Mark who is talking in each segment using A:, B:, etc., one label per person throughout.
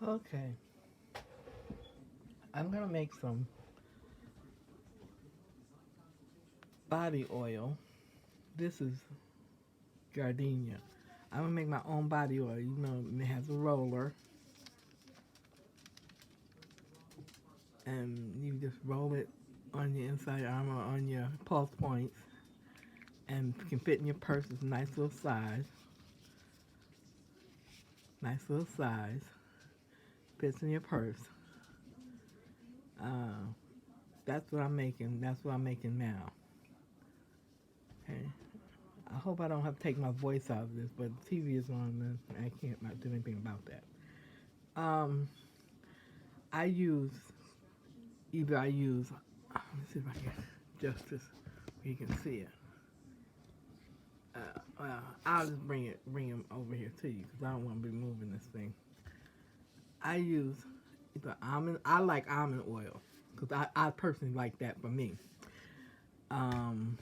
A: Okay, I'm gonna make some body oil. This is gardenia. I'm gonna make my own body oil. You know, it has a roller, and you just roll it on your inside arm or on your pulse points, and it can fit in your purse. It's a nice little size. Nice little size. Fits in your purse. Uh, that's what I'm making. That's what I'm making now. Okay. I hope I don't have to take my voice out of this, but the TV is on, and I can't not do anything about that. I use either I use. Let me see if I can adjust this where you can see it. I'll just bring him over here to you because I don't want to be moving this thing. I use either almond. I like almond oil because I personally like that for me. Um,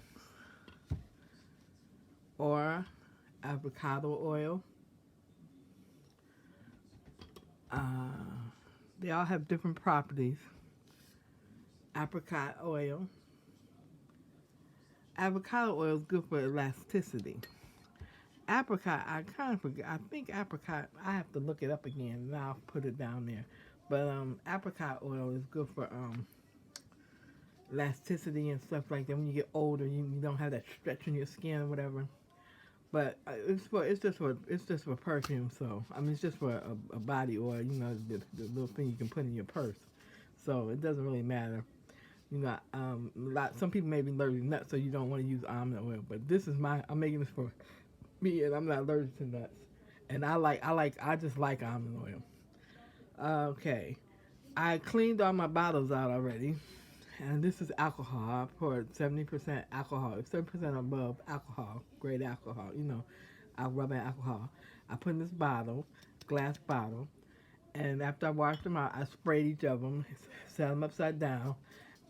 A: or avocado oil. Uh, they all have different properties. Apricot oil. Avocado oil is good for elasticity. Apricot, I kind of forget. I think apricot. I have to look it up again, and I'll put it down there. But apricot oil is good for elasticity and stuff like that. When you get older, you don't have that stretch in your skin or whatever. But it's just for perfume. So I mean, it's just for a body oil. You know, the little thing you can put in your purse. So it doesn't really matter. You know, some people may be allergic to nuts, so you don't want to use almond oil. But this is I'm making this for me, and I'm not allergic to nuts. And I just like almond oil. Okay, I cleaned all my bottles out already, and this is alcohol. I poured 70% alcohol, 70% above alcohol, grade alcohol. You know, rubbing alcohol. I put in this bottle, glass bottle, and after I washed them out, I sprayed each of them, set them upside down,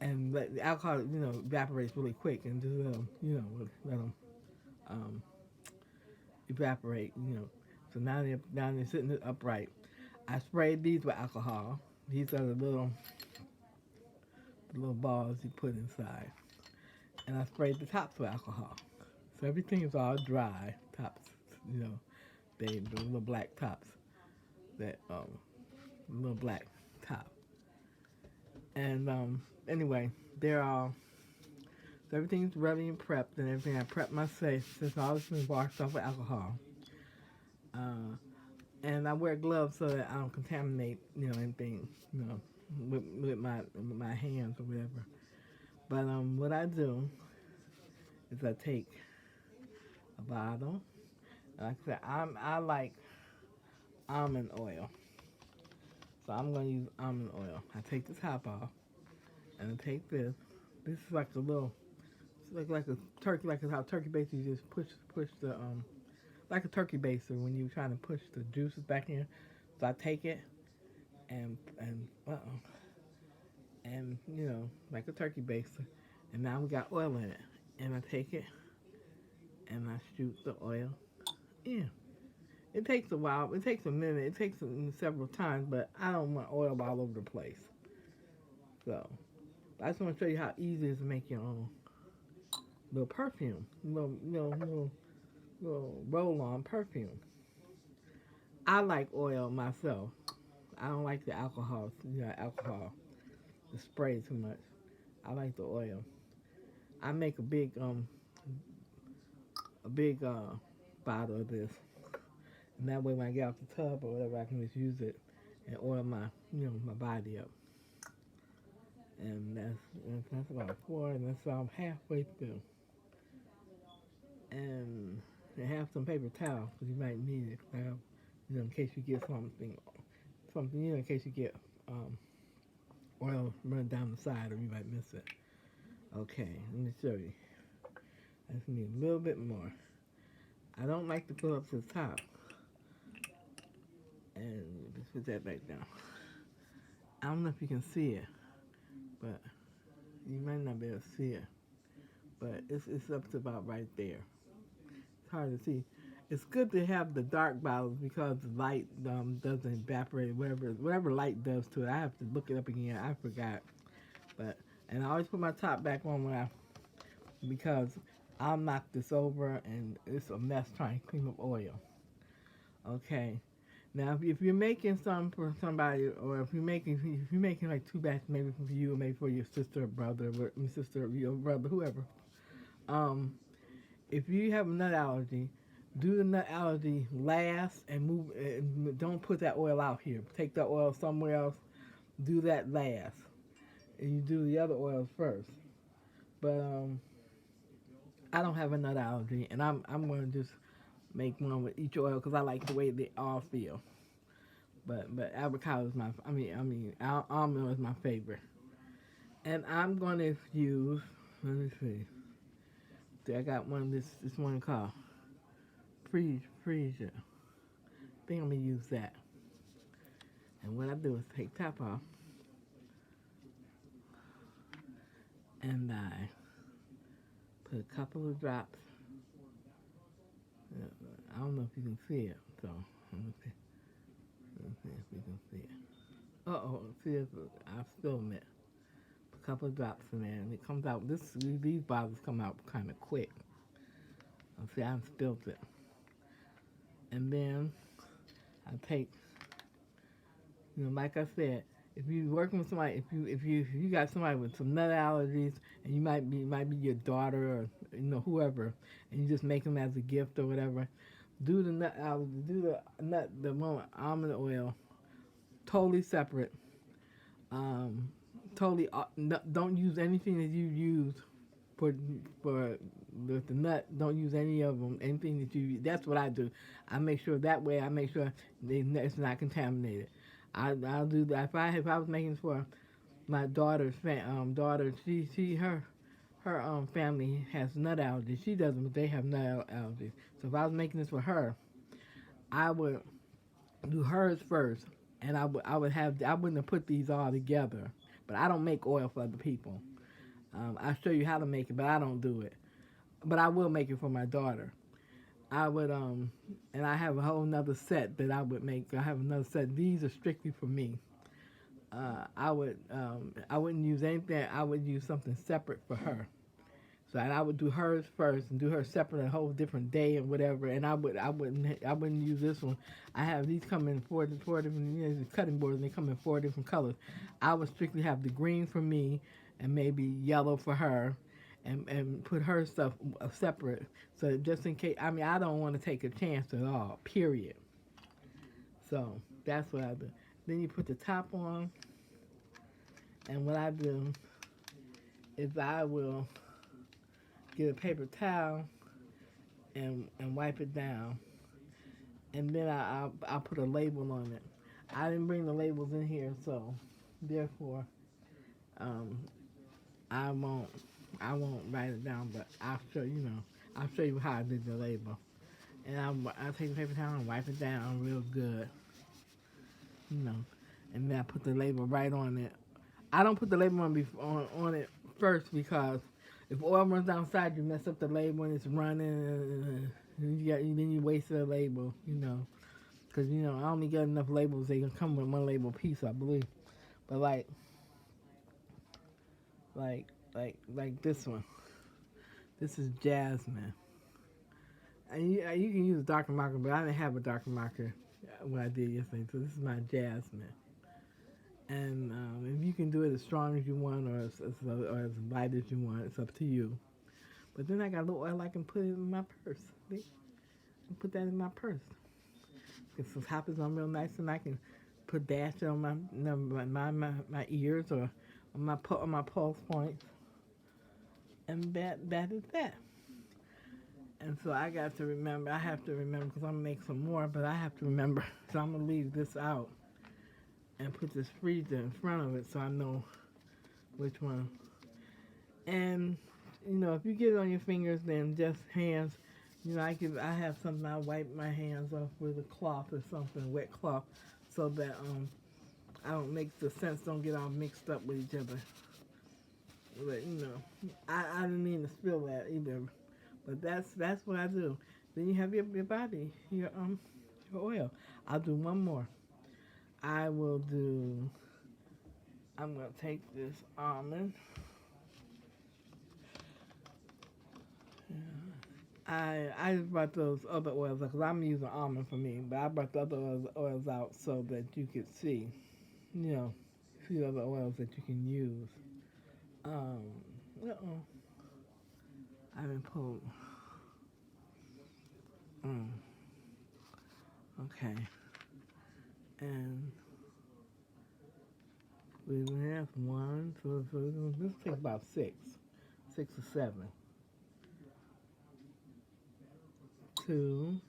A: and let the alcohol, evaporates really quick, and just let them um, evaporate. So now they're sitting upright. I sprayed these with alcohol. These are the little balls you put inside, and I sprayed the tops with alcohol. So everything is all dry tops. You know, the little black tops, that little black top. And anyway, they're all so everything's ready and prepped and everything. I prepped my safe since all this been washed off with alcohol. Uh, and I wear gloves so that I don't contaminate, anything, with my hands or whatever. But what I do is I take a bottle. Like I said, I like almond oil, so I'm gonna use almond oil. I take the top off, and I take this. This is like a little, it's like a turkey, like how turkey baster you just push the like a turkey baster when you're trying to push the juices back in. So I take it and like a turkey baster, and now we got oil in it, and I take it and I shoot the oil in. It takes a while. It takes a minute. It takes several times, but I don't want oil all over the place. So I just want to show you how easy it is to make your own little perfume, little roll-on perfume. I like oil myself. I don't like the alcohol, the spray too much. I like the oil. I make a big bottle of this, and that way when I get out the tub or whatever, I can just use it and oil my body up. And that's about four, and that's I'm halfway through. And have some paper towels because you might need it. In case you get something, in case you get um, oil running down the side, or you might miss it. Okay, let me show you. I just need a little bit more. I don't like to pull up to the top, and just put that back down. I don't know if you can see it, but you might not be able to see it. But it's up to about right there. It's hard to see. It's good to have the dark bottles because the light doesn't evaporate. Whatever light does to it, I have to look it up again. I forgot, but and I always put my top back on when I because I'll knock this over and it's a mess trying to clean up oil. Okay. Now, if you're making some for somebody, or if you're making like two batches, maybe for you, or maybe for your sister or brother, or your sister, or your brother, whoever. Um, if you have a nut allergy, do the nut allergy last and move. And don't put that oil out here. Take that oil somewhere else. Do that last, and you do the other oils first. But I don't have a nut allergy, and I'm gonna just make one with each oil because I like the way they all feel. But avocado is my almond is my favorite, and I'm gonna use. Let me see. I got one. This one called freezer. I think I'm gonna use that. And what I do is take top off, and I put a couple of drops. I don't know if you can see it, so let me see. Let me see if you can see it. See, I spilled it. A couple of drops in there, and it comes out. These bottles come out kind of quick. See, I spilled it, and then I take, like I said, if you're working with somebody, if you got somebody with some nut allergies, and you might be your daughter or whoever, and you just make them as a gift or whatever, do the nut allergy, the one with almond oil, totally separate. Totally don't use anything that you use for the nut. Don't use any of them. Anything that you. That's what I do. I make sure that way. I make sure it's not contaminated. I'll do that. If I was making this for my daughter's daughter, her family has nut allergies. She doesn't, but they have nut allergies. So if I was making this for her, I would do hers first, and I wouldn't have put these all together. But I don't make oil for other people. I'll show you how to make it, but I don't do it. But I will make it for my daughter. I would and I have a whole nother set that I would make. I have another set. These are strictly for me. I wouldn't use anything. I would use something separate for her. So and I would do hers first and do her separate a whole different day and whatever. And I wouldn't use this one. I have these come in four different cutting boards, and they come in 4 different colors. I would strictly have the green for me and maybe yellow for her, and put her stuff separate. So just in case, I don't want to take a chance at all. Period. So that's what I do. Then you put the top on, and what I do is I will get a paper towel and wipe it down, and then I'll put a label on it. I didn't bring the labels in here, so therefore I won't write it down, but I'll show you how I did the label. And I'll take the paper towel and wipe it down real good, and then I put the label right on it. I don't put the label on it first because if oil runs downside, you mess up the label and it's running, and then you waste the label, because I only get enough labels. They can come with one label piece, I believe, but like this one. This is Jasmine. And you can use a darker marker, but I didn't have a darker marker when I did yesterday, so this is my Jasmine. And if you can do it as strong as you want or as light as you want, it's up to you. But then I got a little oil I can put in my purse. See? I put that in my purse. If it happens on real nice, and I can put dash on my ears or on my pulse points. And that is that. And so I have to remember, because I'm going to make some more, but I have to remember. So I'm going to leave this out and put this freezer in front of it so I know which one. And, if you get it on your fingers, then just hands. I have something, I wipe my hands off with a cloth or something, a wet cloth, so that I don't make the scents don't get all mixed up with each other. But, I didn't mean to spill that either. But that's what I do. Then you have your body, your oil. I'll do one more. I will do. I'm gonna take this almond. I just brought those other oils because I'm using almond for me, but I brought the other oils out so that you could see, you know, see other oils that you can use. Um, uh-oh. I haven't pulled. Mm, okay. And we have one, so this takes about six or seven. Two,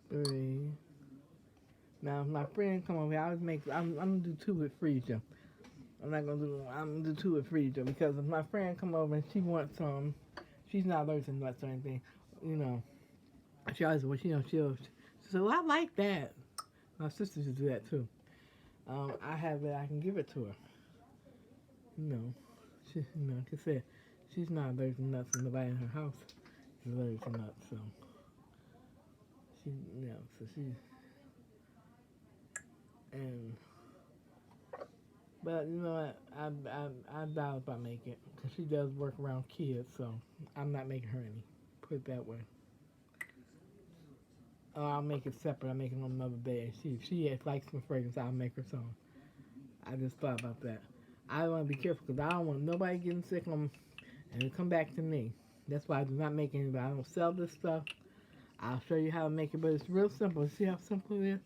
A: three. Now, if my friend come over here, I always make. I'm gonna do two with freezer. I'm gonna do two with freezer because if my friend come over and she wants some, she's not allergic to nuts or anything, you know. She always, well, she'll say, well, I like that. My sisters do that too. I have it. I can give it to her. You know, like I said, she's not allergic to nuts, and nobody in her house is allergic to nuts, so she, so she, and but you know what, I doubt if I make it because she does work around kids, so I'm not making her any. Put it that way. I'll make it separate. I'll make it on another day. She likes some fragrance. I'll make her some. I just thought about that. I want to be careful because I don't want nobody getting sick on and it come back to me. That's why I do not make anybody. I don't sell this stuff. I'll show you how to make it, but it's real simple. See how simple it is?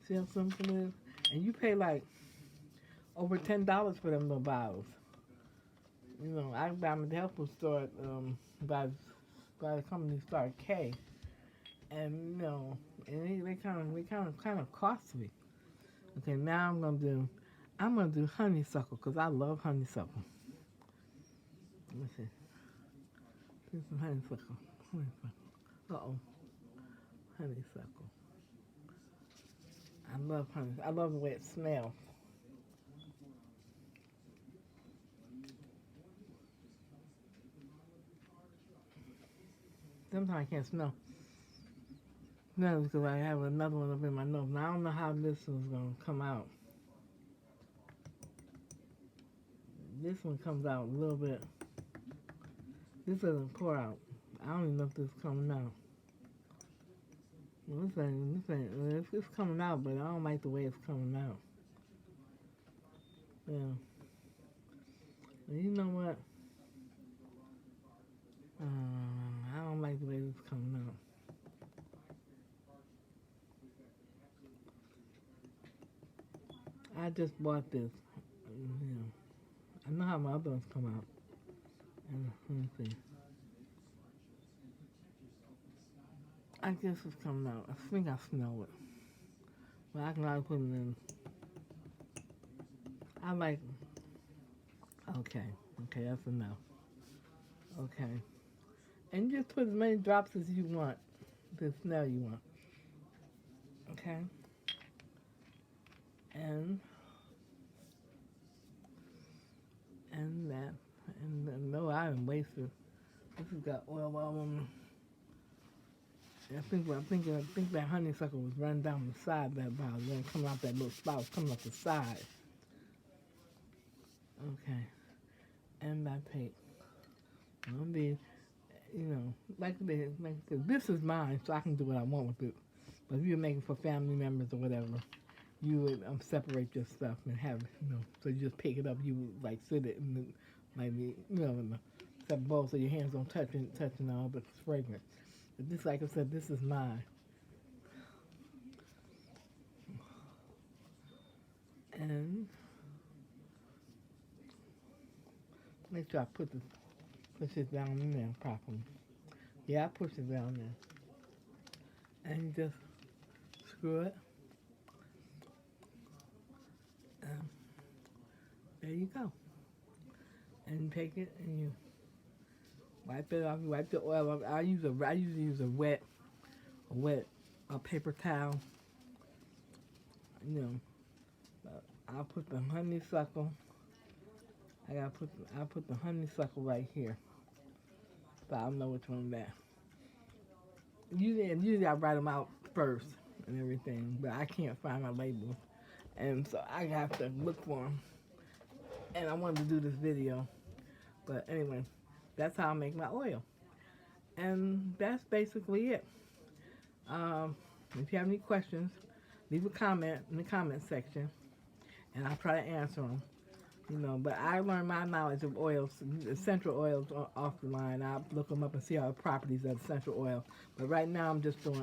A: See how simple it is? And you pay like over $10 for them little bottles. You know, I buy them at the health food store by the company started K, and and they kind of costly. Okay, now I'm gonna do honeysuckle because I love honeysuckle. Let's see, do some honeysuckle. Uh-oh, honeysuckle. I love honey. I love the way it smells. Sometimes I can't smell. No, because I have another one up in my nose. Now I don't know how this one's gonna come out. This one comes out a little bit. This doesn't pour out. I don't even know if this is coming out. Well, it's coming out, but I don't like the way it's coming out. Yeah. And you know what? I don't like the way it's coming out. I just bought this. I know how my other ones come out. Let me see. I guess it's coming out. I think I smell it. But I can always put it in. I like. Okay. Okay, that's enough. Okay. And you just put as many drops as you want. The smell you want. Okay. And that. And no, I haven't wasted. This has got oil all on. I think that honeysuckle was running down the side of that bottle, then coming out that little spout, coming off the side. Okay. And I take. I'll be, this is mine, so I can do what I want with it. But if you're making for family members or whatever, you would separate your stuff and have, so you just pick it up. You would, like, sit it in the, like, in the separate bowl so your hands don't touching all, but it's fragrant. But this, like I said, this is mine. And make sure I push it down in there properly. Yeah, I push it down there. And you just screw it. And there you go. And you take it and you wipe it off. You wipe the oil off. I usually use a wet paper towel. I'll put the honeysuckle I put the honeysuckle right here, so I'll know which one that. Usually I write them out first and everything, but I can't find my labels, and so I have to look for them. And I wanted to do this video, but anyway, that's how I make my oil, and that's basically it. If you have any questions, leave a comment in the comment section, and I'll try to answer them. You know, but I learned my knowledge of oils, essential oils off the line. I look them up and see all the properties of essential oil. But right now I'm just doing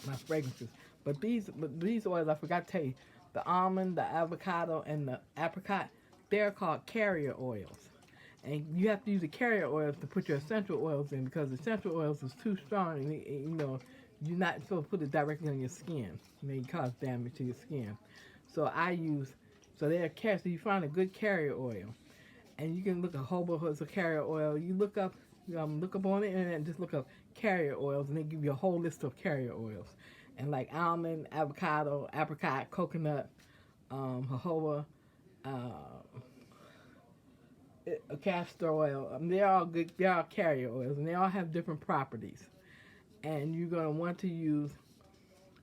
A: my fragrances. But these oils, I forgot to tell you, the almond, the avocado, and the apricot, they're called carrier oils. And you have to use the carrier oils to put your essential oils in, because essential oils is too strong, and you know, you're not supposed to put it directly on your skin. It may cause damage to your skin. So so you find a good carrier oil, and you can look at whole bunch of carrier oil. You look up on the internet and just look up carrier oils, and they give you a whole list of carrier oils. And like almond, avocado, apricot, coconut, jojoba, castor oil. They're all good. They're all carrier oils, and they all have different properties. And you're gonna want to use,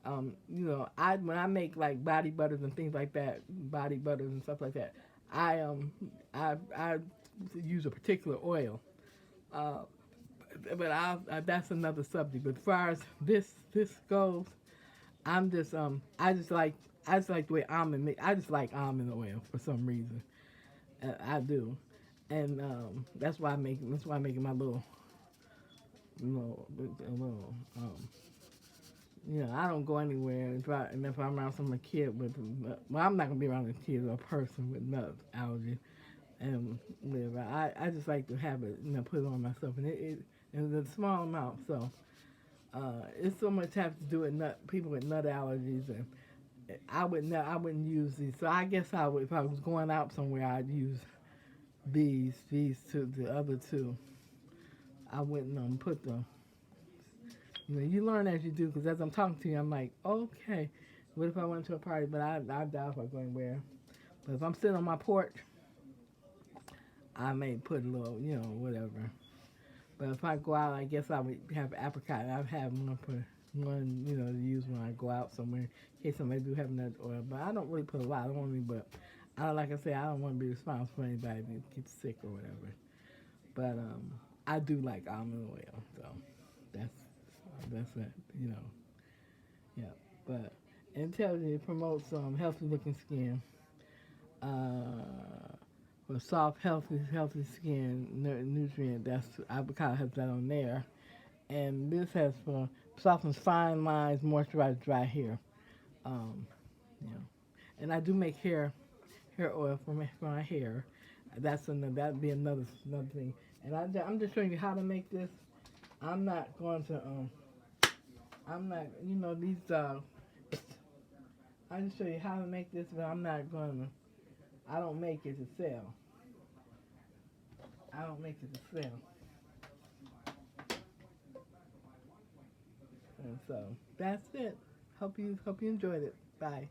A: you know, when I make like body butters and things like that, body butters and stuff like that, I use a particular oil. But that's another subject. But as far as this goes, I just like the way almond. I just like almond oil for some reason. I do, and that's why I'm making my little, you know, I don't go anywhere and if I'm around some kid with, well, I'm not gonna be around a kid or a person with nut allergy, and whatever. I just like to have it, you know, put it on myself, and it's a small amount, so it's so much have to do with people with nut allergies, and I wouldn't use these. So I guess if I was going out somewhere, I'd use these two, the other two. I wouldn't put them. You know, you learn as you do, because as I'm talking to you, I'm like, okay, what if I went to a party? But I doubt if I'm going where. But if I'm sitting on my porch, I may put a little, you know, whatever. But if I go out, I guess I would have apricot. I'd have one, you know, to use when I go out somewhere, in case somebody do have nut oil. But I don't really put a lot on me, but like I say, I don't want to be responsible for anybody that gets sick or whatever. But I do like almond oil, so that's it, you know. Yeah, but it tells you it promotes healthy looking skin. For soft, healthy skin nutrient. That's avocado has that on there, and this has for softens fine lines, moisturize dry hair. You know, and I do make hair oil for my hair. That'd be another thing. And I'm just showing you how to make this. I'm not going to you know, these I just show you how to make this, but I'm not going to. I don't make it to sell. I don't make it to sell. And so that's it. Hope you enjoyed it. Bye.